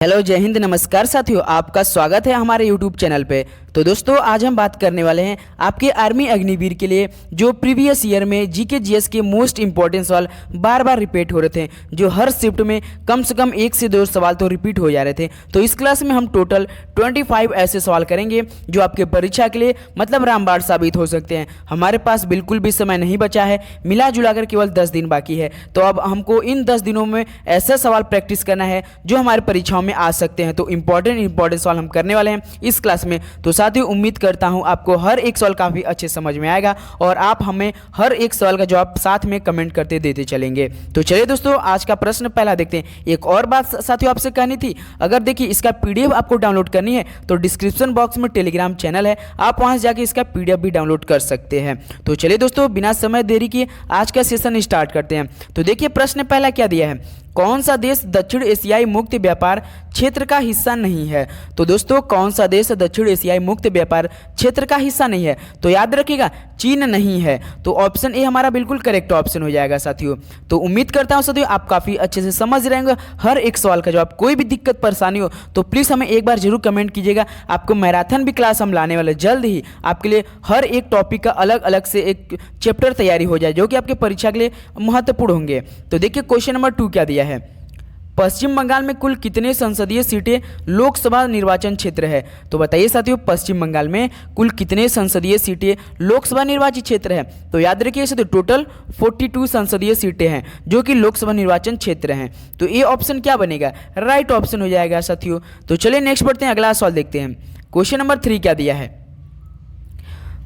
Hello, जय हिंद, नमस्कार साथियों, आपका स्वागत है हमारे यूट्यूब चैनल पे। तो दोस्तों, आज हम बात करने वाले हैं आपके आर्मी अग्निवीर के लिए जो प्रीवियस ईयर में जीके जीएस के मोस्ट इंपॉर्टेंट सवाल बार बार रिपीट हो रहे थे, जो हर शिफ्ट में कम से कम 1 से 2 सवाल तो रिपीट हो जा रहे थे। तो इस क्लास में हम टोटल 25 ऐसे सवाल करेंगे जो आपके परीक्षा के लिए मतलब रामबाण साबित हो सकते हैं। हमारे पास बिल्कुल भी समय नहीं बचा है, मिला जुलाकर केवल 10 दिन बाकी है। तो अब हमको इन 10 दिनों में ऐसा सवाल प्रैक्टिस करना है जो हमारे परीक्षाओं में आ सकते हैं। तो इंपॉर्टेंट सवाल हम करने वाले हैं इस क्लास में। तो साथियों, उम्मीद करता हूं आपको हर एक सवाल काफ़ी अच्छे समझ में आएगा और आप हमें हर एक सवाल का जवाब साथ में कमेंट करते देते चलेंगे। तो चलिए दोस्तों, आज का प्रश्न पहला देखते हैं। एक और बात साथियों आपसे कहनी थी, अगर देखिए इसका पीडीएफ आपको डाउनलोड करनी है तो डिस्क्रिप्शन बॉक्स में टेलीग्राम चैनल है, आप वहां से जाके इसका पीडीएफ भी डाउनलोड कर सकते हैं। तो चलिए दोस्तों, बिना समय देरी किए आज का सेशन स्टार्ट करते हैं। तो देखिए प्रश्न पहला क्या दिया है, कौन सा देश दक्षिण एशियाई मुक्त व्यापार क्षेत्र का हिस्सा नहीं है। तो दोस्तों, कौन सा देश दक्षिण एशियाई मुक्त व्यापार क्षेत्र का हिस्सा नहीं है, तो याद रखिएगा चीन नहीं है। तो ऑप्शन ए हमारा बिल्कुल करेक्ट ऑप्शन हो जाएगा साथियों। तो उम्मीद करता हूं साथियों आप काफ़ी अच्छे से समझ रहे होंगे हर एक सवाल का जवाब। कोई भी दिक्कत परेशानी हो तो प्लीज़ हमें एक बार जरूर कमेंट कीजिएगा। आपको मैराथन भी क्लास हम लाने वाले जल्द ही, आपके लिए हर एक टॉपिक का अलग अलग से एक चैप्टर तैयारी हो जाए जो कि आपके परीक्षा के लिए महत्वपूर्ण होंगे। तो देखिए क्वेश्चन नंबर 2 क्या दिया है, पश्चिम बंगाल में कुल कितने संसदीय सीटें लोकसभा निर्वाचन क्षेत्र है। तो बताइए साथियों, पश्चिम बंगाल में कुल कितने संसदीय सीटें लोकसभा निर्वाचित क्षेत्र है। तो याद रखिए साथियों टोटल 42 संसदीय सीटें हैं जो कि लोकसभा निर्वाचन क्षेत्र हैं। तो ये ऑप्शन क्या बनेगा, राइट ऑप्शन हो जाएगा साथियों। तो चलिए नेक्स्ट बढ़ते हैं, अगला सवाल देखते हैं। क्वेश्चन नंबर 3 क्या दिया है,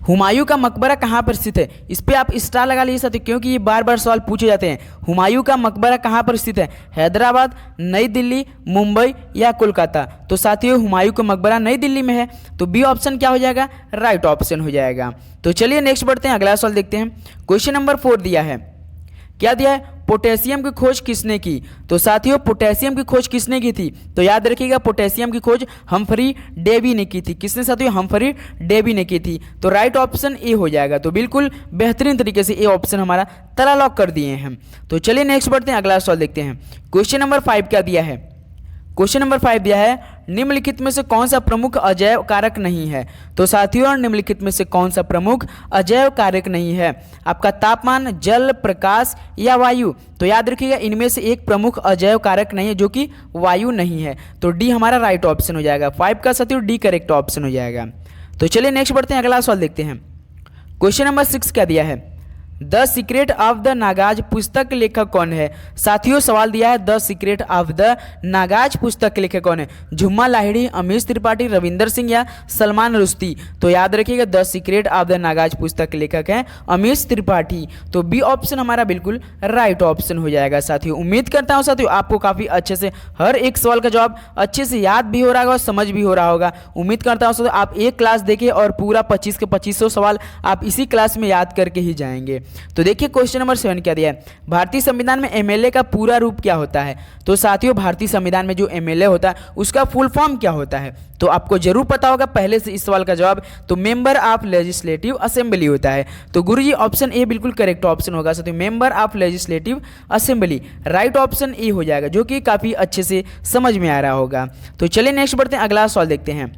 हुमायूं का मकबरा कहाँ पर स्थित है। इस पे आप स्टार लगा लीजिए साथियों, क्योंकि ये बार बार सवाल पूछे जाते हैं। हुमायूं का मकबरा कहाँ पर स्थित है, हैदराबाद, नई दिल्ली, मुंबई या कोलकाता। तो साथियों हुमायूं का मकबरा नई दिल्ली में है, तो बी ऑप्शन क्या हो जाएगा, राइट ऑप्शन हो जाएगा। तो चलिए नेक्स्ट बढ़ते हैं, अगला सवाल देखते हैं। क्वेश्चन नंबर 4 दिया है, क्या दिया है, पोटेशियम की खोज किसने की। तो साथियों पोटेशियम की खोज किसने की थी, तो याद रखिएगा पोटेशियम की खोज हम्फ्री डेवी ने की थी। किसने साथियों, हम्फ्री डेवी ने की थी। तो राइट ऑप्शन ए हो जाएगा। तो बिल्कुल बेहतरीन तरीके से ए ऑप्शन हमारा तला लॉक कर दिए हैं हम। तो चलिए नेक्स्ट बढ़ते हैं, अगला सवाल देखते हैं। क्वेश्चन नंबर 5 क्या दिया है, क्वेश्चन नंबर 5 दिया है, निम्नलिखित में से कौन सा प्रमुख अजैव कारक नहीं है। तो साथियों निम्नलिखित में से कौन सा प्रमुख अजैव कारक नहीं है, आपका तापमान, जल, प्रकाश या वायु। तो याद रखिएगा इनमें से एक प्रमुख अजैव कारक नहीं है जो कि वायु नहीं है। तो डी हमारा राइट ऑप्शन हो जाएगा। 5 का साथियों डी करेक्ट ऑप्शन हो जाएगा। तो चलिए नेक्स्ट बढ़ते हैं, अगला सवाल देखते हैं। क्वेश्चन नंबर 6 क्या दिया है, the secret of the Nagas पुस्तक के लेखक कौन है। साथियों सवाल दिया है the secret of the Nagas पुस्तक के लेखक कौन है, झुम्मा लाहिड़ी, अमीश त्रिपाठी, रविंदर सिंह या सलमान रुश्दी। तो याद रखिएगा the secret of the Nagas पुस्तक के लेखक हैं अमीश त्रिपाठी। तो बी ऑप्शन हमारा बिल्कुल राइट ऑप्शन हो जाएगा साथियों। उम्मीद करता हूँ साथियों आपको काफ़ी अच्छे से हर एक सवाल का जवाब अच्छे से याद भी हो रहा होगा और समझ भी हो रहा होगा। उम्मीद करता हूँ साथियों आप एक क्लास देखिए और पूरा 25 के 2500 सवाल आप इसी क्लास में याद करके ही जाएंगे। तो देखिए क्वेश्चन नंबर 7 क्या दिया है, भारतीय संविधान में एमएलए का पूरा रूप क्या होता है। तो साथियों भारतीय संविधान में जो एमएलए होता है उसका फुल फॉर्म क्या होता है, तो आपको जरूर पता होगा पहले से इस सवाल का जवाब। तो मेंबर ऑफ लेजिस्लेटिव असेंबली होता है। तो गुरुजी ऑप्शन ए बिल्कुल करेक्ट ऑप्शन होगा साथियों, member of legislative assembly right option A हो जाएगा, जो कि काफ़ी अच्छे से समझ में आ रहा होगा। तो चलिए नेक्स्ट बढ़ते हैं, अगला सवाल देखते हैं।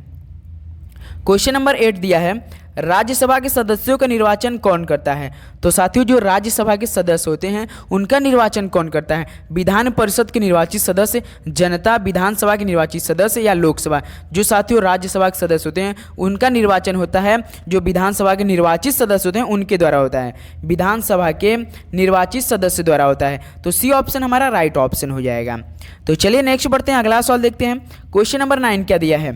क्वेश्चन नंबर 8 दिया है, राज्यसभा के सदस्यों का निर्वाचन कौन करता है। तो साथियों जो राज्यसभा के सदस्य होते हैं उनका निर्वाचन कौन करता है, विधान परिषद के निर्वाचित सदस्य, जनता विधानसभा के निर्वाचित सदस्य या लोकसभा। जो साथियों राज्यसभा के सदस्य होते हैं उनका निर्वाचन होता है जो विधानसभा के निर्वाचित सदस्य होते हैं उनके द्वारा होता है, विधानसभा के निर्वाचित सदस्य द्वारा होता है। तो सी ऑप्शन हमारा राइट ऑप्शन हो जाएगा। तो चलिए नेक्स्ट बढ़ते हैं, अगला सवाल देखते हैं। क्वेश्चन नंबर 9 क्या दिया है,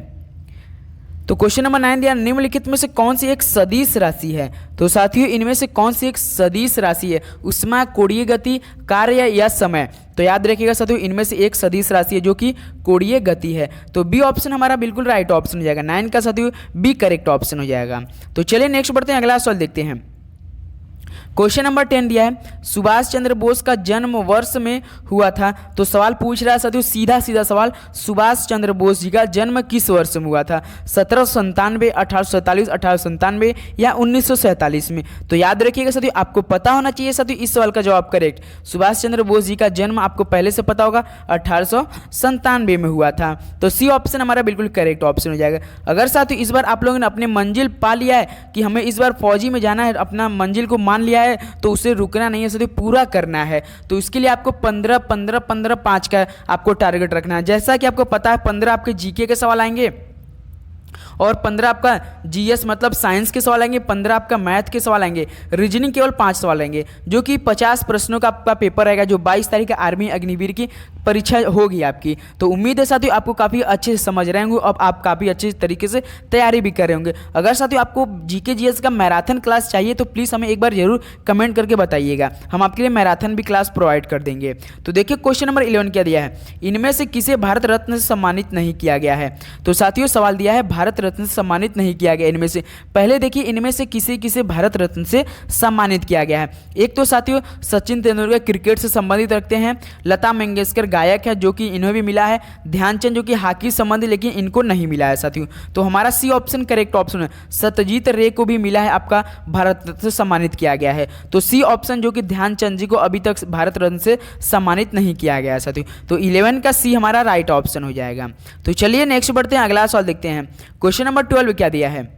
तो क्वेश्चन नंबर 9 दिया, निम्नलिखित में से कौन सी एक सदिश राशि है। तो साथियों इनमें से कौन सी एक सदिश राशि है, उष्मा, कोणीय गति, कार्य या समय। तो याद रखिएगा साथियों इनमें से एक सदिश राशि है जो कि कोणीय गति है। तो बी ऑप्शन हमारा बिल्कुल राइट ऑप्शन हो जाएगा। 9 का साथियों बी करेक्ट ऑप्शन हो जाएगा। तो चलिए नेक्स्ट बढ़ते हैं, अगला सवाल देखते हैं। क्वेश्चन नंबर 10 दिया है सुभाष चंद्र बोस का जन्म वर्ष में हुआ था। तो सवाल पूछ रहा है साथियों, सीधा सीधा सवाल, सुभाष चंद्र बोस जी का जन्म किस वर्ष में हुआ था? 1797, 1847, 1897 या 1947 में? तो याद रखिएगा साथियों, आपको पता होना चाहिए साथियों इस सवाल का जवाब करेक्ट। सुभाष चंद्र बोस जी का जन्म आपको पहले से पता होगा 1897 में हुआ था। तो सी ऑप्शन हमारा बिल्कुल करेक्ट ऑप्शन हो जाएगा। अगर साथियों इस बार आप लोगों ने अपने मंजिल पा लिया है कि हमें इस बार फौजी में जाना है, अपना मंजिल को मान लिया है, तो उसे रुकना नहीं है साथियों, पूरा करना है। तो इसके लिए आपको 15 15 15 5 का आपको टारगेट रखना है। जैसा कि आपको पता है 15 आपके जीके के सवाल आएंगे और 15 आपका जीएस मतलब साइंस के सवाल आएंगे, 15 आपका मैथ के सवाल आएंगे, रीजनिंग केवल 5 सवाल आएंगे, जो कि 50 प्रश्नों का आपका पेपर रहेगा, जो 22 तारीख का आर्मी अग्निवीर की परीक्षा होगी आपकी। तो उम्मीद है साथियों आपको काफ़ी अच्छे से समझ रहे होंगे और आप काफ़ी अच्छे तरीके से तैयारी भी कर रहे होंगे। अगर साथियों आपको जीके जीएस का मैराथन क्लास चाहिए तो प्लीज़ हमें एक बार जरूर कमेंट करके बताइएगा, हम आपके लिए मैराथन भी क्लास प्रोवाइड कर देंगे। तो देखिए क्वेश्चन नंबर 11 क्या दिया है, इनमें से किसे भारत रत्न से सम्मानित नहीं किया गया है? तो साथियों सवाल दिया है भारत रत्न से सम्मानित नहीं किया गया इनमें से। पहले देखिए इनमें से किसे किसे भारत रत्न से सम्मानित किया गया है। एक तो साथियों सचिन तेंदुलकर क्रिकेट से संबंधित रखते हैं, लता मंगेशकर गायक है जो कि इन्हें भी मिला है, ध्यानचंद जो कि हॉकी संबंधित लेकिन इनको नहीं मिला है साथियों। तो हमारा सी ऑप्शन करेक्ट ऑप्शन है। सत्यजीत रे को भी मिला है, आपका भारत रत्न से सम्मानित किया गया है। तो सी ऑप्शन जो कि ध्यानचंद जी को अभी तक भारत रत्न से सम्मानित नहीं किया गया है साथियों। तो 11 का सी हमारा राइट ऑप्शन हो जाएगा। तो चलिए नेक्स्ट बढ़ते हैं, अगला सवाल देखते हैं। क्वेश्चन नंबर 12 क्या दिया है,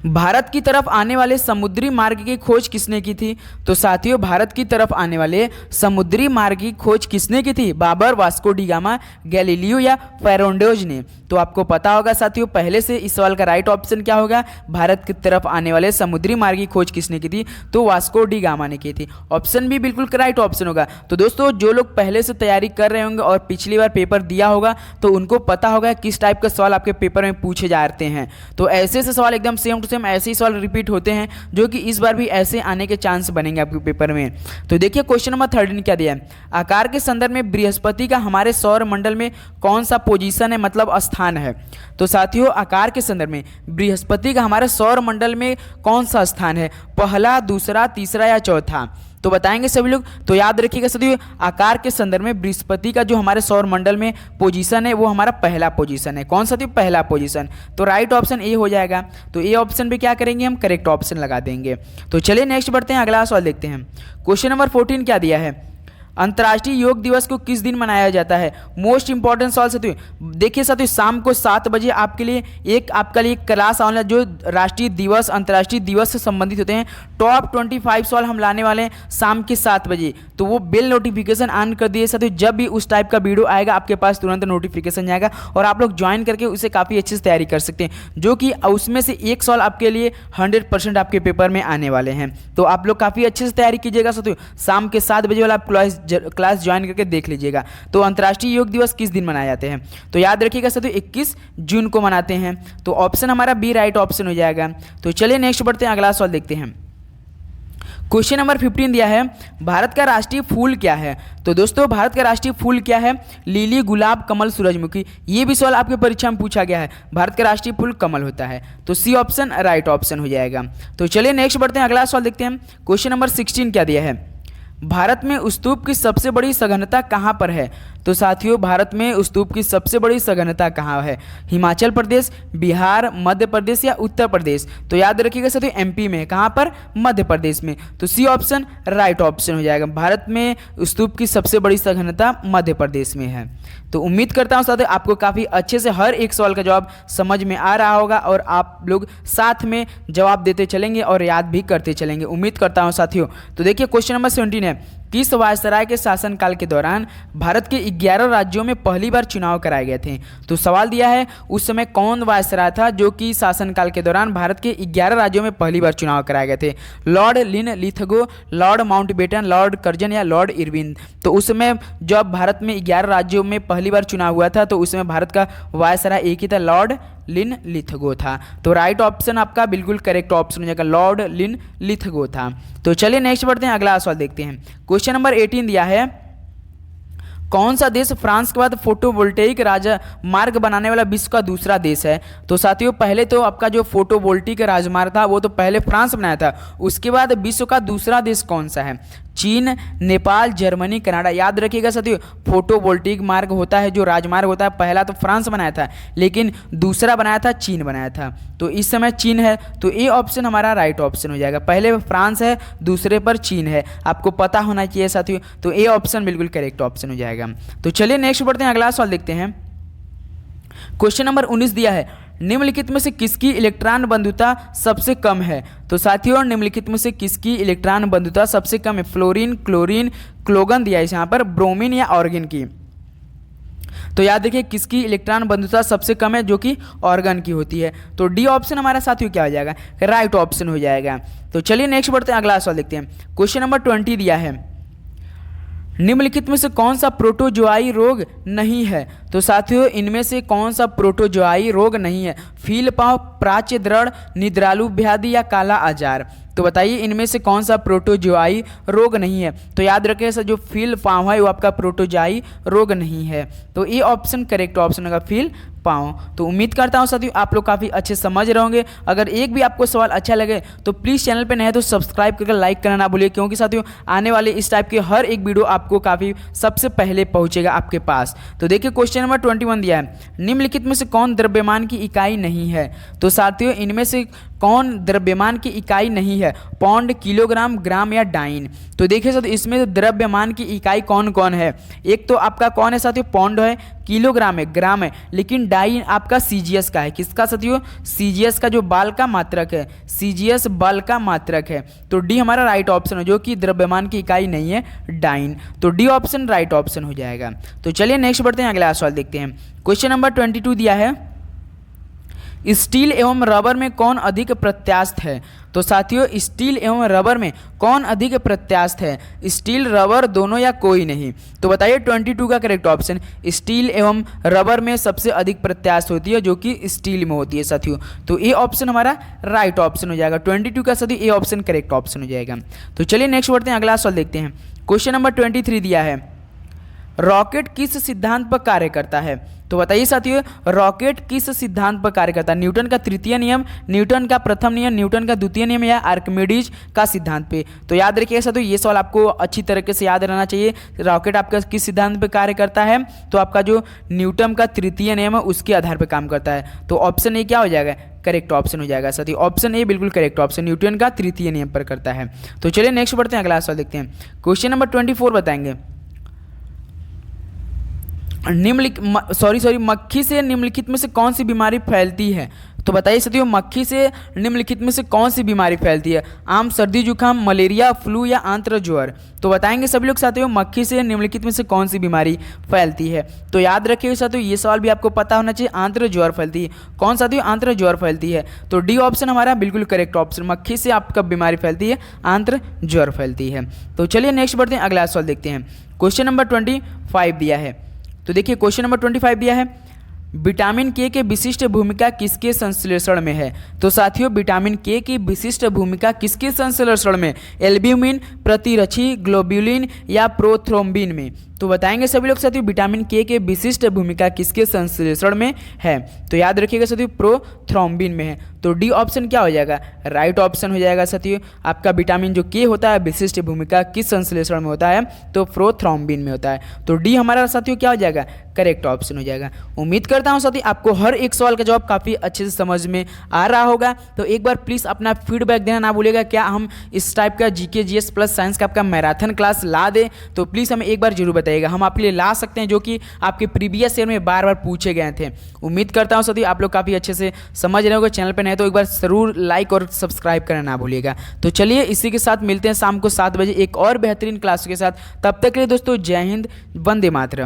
भारत की तरफ आने वाले समुद्री मार्ग की खोज किसने की थी? तो साथियों भारत की तरफ आने वाले समुद्री मार्ग की खोज किसने की थी? Babar, Vasco da Gama, Galileo या फेरोंडोज ने? तो आपको पता होगा साथियों पहले से इस सवाल का राइट ऑप्शन क्या होगा, भारत की तरफ आने वाले समुद्री मार्ग की खोज किसने की थी? तो वास्को डी गामा ने की थी। ऑप्शन भी बिल्कुल राइट ऑप्शन होगा। तो दोस्तों जो लोग पहले से तैयारी कर रहे होंगे और पिछली बार पेपर दिया होगा तो उनको पता होगा किस टाइप का सवाल आपके पेपर में पूछे जाते हैं। तो ऐसे से सवाल एकदम सेम टू सेम ऐसे ही सवाल रिपीट होते हैं, जो कि इस बार भी ऐसे आने के चांस बनेंगे आपके पेपर में। तो देखिए क्वेश्चन नंबर 13 क्या दिया है, आकार के संदर्भ में बृहस्पति का हमारे सौर मंडल में कौन सा पोजीशन है, मतलब स्थान है? तो साथियों आकार के संदर्भ में बृहस्पति का हमारे सौर मंडल में कौन सा स्थान है, पहला, दूसरा, तीसरा या चौथा? तो बताएंगे सभी लोग। तो याद रखिएगा साथियों आकार के संदर्भ में बृहस्पति का जो हमारे सौर मंडल में पोजीशन है वो हमारा पहला पोजीशन है। कौन सा साथियों? पहला पोजीशन। तो राइट ऑप्शन ए हो जाएगा। तो ए ऑप्शन पे क्या करेंगे हम, करेक्ट ऑप्शन लगा देंगे। तो चलिए नेक्स्ट बढ़ते हैं, अगला सवाल देखते हैं। क्वेश्चन नंबर 14 क्या दिया है, अंतर्राष्ट्रीय योग दिवस को किस दिन मनाया जाता है? मोस्ट इंपॉर्टेंट सवाल साथियों। देखिए साथियों शाम को 7 बजे आपके लिए आपका लिए क्लास ऑनलाइन जो राष्ट्रीय दिवस अंतर्राष्ट्रीय दिवस से संबंधित होते हैं, टॉप 25 सवाल हम लाने वाले हैं शाम के 7 बजे। तो वो बेल नोटिफिकेशन ऑन कर दिए साथियों, जब भी उस टाइप का वीडियो आएगा आपके पास तुरंत नोटिफिकेशन जाएगा और आप लोग ज्वाइन करके उसे काफ़ी अच्छे से तैयारी कर सकते हैं, जो कि उसमें से एक सवाल आपके लिए 100% आपके पेपर में आने वाले हैं। तो आप लोग काफ़ी अच्छे से तैयारी कीजिएगा साथियों, शाम के 7 बजे वाला आप क्लास ज्वाइन करके देख लीजिएगा। तो अंतर्राष्ट्रीय योग दिवस किस दिन मनाए जाते हैं? तो याद रखिएगा साथियों 21 जून को मनाते हैं। तो ऑप्शन हमारा बी राइट ऑप्शन हो जाएगा। तो चलिए नेक्स्ट बढ़ते हैं, अगला सवाल देखते हैं। क्वेश्चन नंबर 15 दिया है, भारत का राष्ट्रीय फूल क्या है? तो दोस्तों भारत का राष्ट्रीय फूल क्या है? लिली, गुलाब, कमल, सूरजमुखी। ये भी सवाल आपके परीक्षा में पूछा गया है। भारत का राष्ट्रीय फूल कमल होता है। तो सी ऑप्शन राइट ऑप्शन हो जाएगा। तो चलिए नेक्स्ट बढ़ते हैं, अगला सवाल देखते हैं। क्वेश्चन नंबर 16 क्या दिया है, भारत में स्तूप की सबसे बड़ी सघनता कहाँ पर है? तो साथियों भारत में स्तूप की सबसे बड़ी सघनता कहाँ है? हिमाचल प्रदेश, बिहार, मध्य प्रदेश या उत्तर प्रदेश? तो याद रखिएगा साथियों एमपी में। कहाँ पर? मध्य प्रदेश में। तो सी ऑप्शन राइट ऑप्शन हो जाएगा। भारत में स्तूप की सबसे बड़ी सघनता मध्य प्रदेश में है। तो उम्मीद करता हूँ साथियों आपको काफ़ी अच्छे से हर एक सवाल का जवाब समझ में आ रहा होगा और आप लोग साथ में जवाब देते चलेंगे और याद भी करते चलेंगे, उम्मीद करता हूँ साथियों। तो देखिए क्वेश्चन नंबर 17 है, किस वायसराय के शासनकाल के दौरान भारत के 11 राज्यों में पहली बार चुनाव कराए गए थे? तो सवाल दिया है उस समय कौन वायसराय था जो कि शासनकाल के दौरान भारत के 11 राज्यों में पहली बार चुनाव कराए गए थे? Lord Linlithgow, Lord Mountbatten, Lord Curzon या लॉर्ड इरविन? तो उस समय जब भारत में 11 राज्यों में पहली बार चुनाव हुआ था तो उस समय भारत का वायसराय एक ही था, लॉर्ड लिनलिथगो था। तो राइट ऑप्शन आपका बिल्कुल करेक्ट ऑप्शन हो जाएगा, लॉर्ड लिनलिथगो था। तो चलिए नेक्स्ट बढ़ते हैं, अगला सवाल देखते हैं। क्वेश्चन नंबर 18 दिया है, कौन सा देश फ्रांस के बाद फोटोवोल्टेइक राजमार्ग बनाने वाला विश्व का दूसरा देश है? तो साथियों पहले तो आपका जो फोटोवोल्टिक राजमार्ग था वो तो पहले फ्रांस बनाया था, उसके बाद विश्व का दूसरा देश कौन सा है? चीन, नेपाल, जर्मनी, कनाडा। याद रखिएगा साथियों, फोटोवोल्टिक मार्ग होता है जो राजमार्ग होता है, पहला तो फ्रांस बनाया था लेकिन दूसरा बनाया था चीन बनाया था, तो इस समय चीन है, तो ए ऑप्शन हमारा राइट ऑप्शन हो जाएगा। पहले फ्रांस है, दूसरे पर चीन है, आपको पता होना चाहिए साथियों, तो ए ऑप्शन बिल्कुल करेक्ट ऑप्शन हो जाएगा। तो चलिए नेक्स्ट बढ़ते हैं, अगला सवाल देखते हैं। क्वेश्चन नंबर 19 दिया है, निम्नलिखित में से किसकी इलेक्ट्रॉन बंधुता सबसे कम है? तो साथियों निम्नलिखित में से किसकी इलेक्ट्रॉन बंधुता सबसे कम है? फ्लोरीन, क्लोरीन, क्लोगन दिया है यहाँ पर, ब्रोमीन या ऑर्गन की। तो याद रखिए किसकी इलेक्ट्रॉन बंधुता सबसे कम है, जो कि ऑर्गन की होती है। तो डी ऑप्शन हमारा साथियों क्या हो जाएगा? राइट ऑप्शन हो जाएगा। तो चलिए नेक्स्ट बढ़ते हैं, अगला सवाल देखते हैं। क्वेश्चन नंबर 20 दिया है, निम्नलिखित में से कौन सा प्रोटोजोआई रोग नहीं है? तो साथियों इनमें से कौन सा प्रोटोजोआई रोग नहीं है? फील पाँव, प्राच्य द्रढ़, निद्रालु व्याधि या काला आजार। तो बताइए इनमें से कौन सा प्रोटोजोआई रोग नहीं है? तो याद रखिए सर, जो फील पाँव है वो आपका प्रोटोजोआई रोग नहीं है, तो ये ऑप्शन करेक्ट ऑप्शन होगा, फील पाँव। तो उम्मीद करता हूँ साथियों आप लोग काफ़ी अच्छे समझ रहे होंगे। अगर एक भी आपको सवाल अच्छा लगे तो प्लीज़ चैनल पे नए हैं तो सब्सक्राइब करके लाइक करना ना भूलिए, क्योंकि साथियों आने वाले इस टाइप के हर एक वीडियो आपको काफ़ी सबसे पहले पहुँचेगा आपके पास। तो देखिए क्वेश्चन नंबर 21 दिया है, निम्नलिखित में से कौन द्रव्यमान की इकाई नहीं है? तो साथियों इनमें से कौन द्रव्यमान की इकाई नहीं है? पौंड, किलोग्राम, ग्राम या डाइन। तो देखिए साथियों इसमें द्रव्यमान की इकाई कौन कौन है? एक तो आपका कौन है साथियों? पौंड है, किलोग्राम है, ग्राम है, लेकिन डाइन आपका सीजीएस का है। किसका साथियों? सीजीएस का, जो बाल का मात्रक है, सीजीएस बल का मात्रक है। तो डी हमारा राइट ऑप्शन है, जो कि द्रव्यमान की इकाई नहीं है, डाइन। तो डी ऑप्शन राइट ऑप्शन हो जाएगा। तो चलिए नेक्स्ट बढ़ते हैं, अगला सवाल देखते हैं। क्वेश्चन नंबर 22 दिया है, स्टील एवं रबर में कौन अधिक प्रत्यास्थ है? तो साथियों स्टील एवं रबर में कौन अधिक प्रत्यास्थ है? स्टील, रबर दोनों या कोई नहीं? तो बताइए 22 का करेक्ट ऑप्शन, स्टील एवं रबर में सबसे अधिक प्रत्यास्थ होती है, जो कि स्टील में होती है साथियों। तो ए ऑप्शन हमारा राइट ऑप्शन हो जाएगा, 22 का साथियों ए ऑप्शन करेक्ट ऑप्शन हो जाएगा। तो चलिए नेक्स्ट बढ़ते हैं, अगला सवाल देखते हैं। क्वेश्चन नंबर 23 दिया है, रॉकेट किस सिद्धांत पर कार्य करता है? तो बताइए साथियों रॉकेट किस सिद्धांत पर कार्य करता है? न्यूटन का तृतीय नियम, न्यूटन का प्रथम नियम, न्यूटन का द्वितीय नियम या आर्किमिडीज का सिद्धांत पे? तो याद रखिए साथियों ये सवाल आपको अच्छी तरीके से याद रहना चाहिए। रॉकेट आपका किस सिद्धांत पर कार्य करता है? तो आपका जो न्यूटन का तृतीय नियम है उसके आधार पर काम करता है। तो ऑप्शन ए क्या हो जाएगा? करेक्ट ऑप्शन हो जाएगा साथियों, ऑप्शन ए बिल्कुल करेक्ट ऑप्शन, न्यूटन का तृतीय नियम पर करता है। तो चलिए नेक्स्ट बढ़ते हैं, अगला सवाल देखते हैं। क्वेश्चन नंबर 24 बताएंगे, मक्खी से निम्नलिखित में से कौन सी बीमारी फैलती है? तो बताइए साथियों मक्खी से निम्नलिखित में से कौन सी बीमारी फैलती है? आम, सर्दी, जुकाम, मलेरिया, फ्लू या आंत्र ज्वर? तो बताएंगे सभी लोग साथियों मक्खी से निम्नलिखित में से कौन सी बीमारी फैलती है? तो याद रखिए साथियों ये सवाल भी आपको पता होना चाहिए, आंत्र ज्वर फैलती है। कौन साथियों? आंत्र ज्वर फैलती है। तो डी ऑप्शन हमारा बिल्कुल करेक्ट ऑप्शन, मक्खी से आपका बीमारी फैलती है, आंत्र ज्वर फैलती है। तो चलिए नेक्स्ट बढ़ते हैं, अगला सवाल देखते हैं। क्वेश्चन नंबर 25 दिया है, तो देखिए क्वेश्चन नंबर 25 दिया है, विटामिन के विशिष्ट भूमिका किसके संश्लेषण में है? तो साथियों विटामिन के की विशिष्ट भूमिका किसके संश्लेषण में? एल्ब्यूमिन, प्रतिरक्षी ग्लोब्यूलिन या प्रोथ्रोम्बिन में? तो बताएंगे सभी लोग साथियों विटामिन के विशिष्ट भूमिका किसके संश्लेषण में है? तो याद रखिएगा साथियों प्रोथ्रोम्बिन में है। तो डी ऑप्शन क्या हो जाएगा? राइट ऑप्शन हो जाएगा साथियों। आपका विटामिन जो के होता है विशिष्ट भूमिका किस संश्लेषण में होता है? तो प्रोथ्रोम्बिन में होता है। तो डी हमारा साथियों क्या हो जाएगा? करेक्ट ऑप्शन हो जाएगा। उम्मीद करता हूँ साथियों आपको हर एक सवाल का जवाब काफ़ी अच्छे से समझ में आ रहा होगा। तो एक बार प्लीज़ अपना फीडबैक देना ना भूलिएगा। क्या हम इस टाइप का जीके जीएस प्लस साइंस का आपका मैराथन क्लास ला दें? तो प्लीज़ हमें एक बार जरूर बताइएगा, हम आपके लिए ला सकते हैं, जो कि आपके प्रीवियस ईयर में बार बार पूछे गए थे। उम्मीद करता हूँ साथियों आप लोग काफ़ी अच्छे से समझ रहे होंगे। चैनल पर नए तो एक बार ज़रूर लाइक और सब्सक्राइब करना ना भूलिएगा। तो चलिए इसी के साथ मिलते हैं शाम को 7 बजे एक और बेहतरीन क्लास के साथ। तब तक के लिए दोस्तों जय हिंद, वंदे मातरम।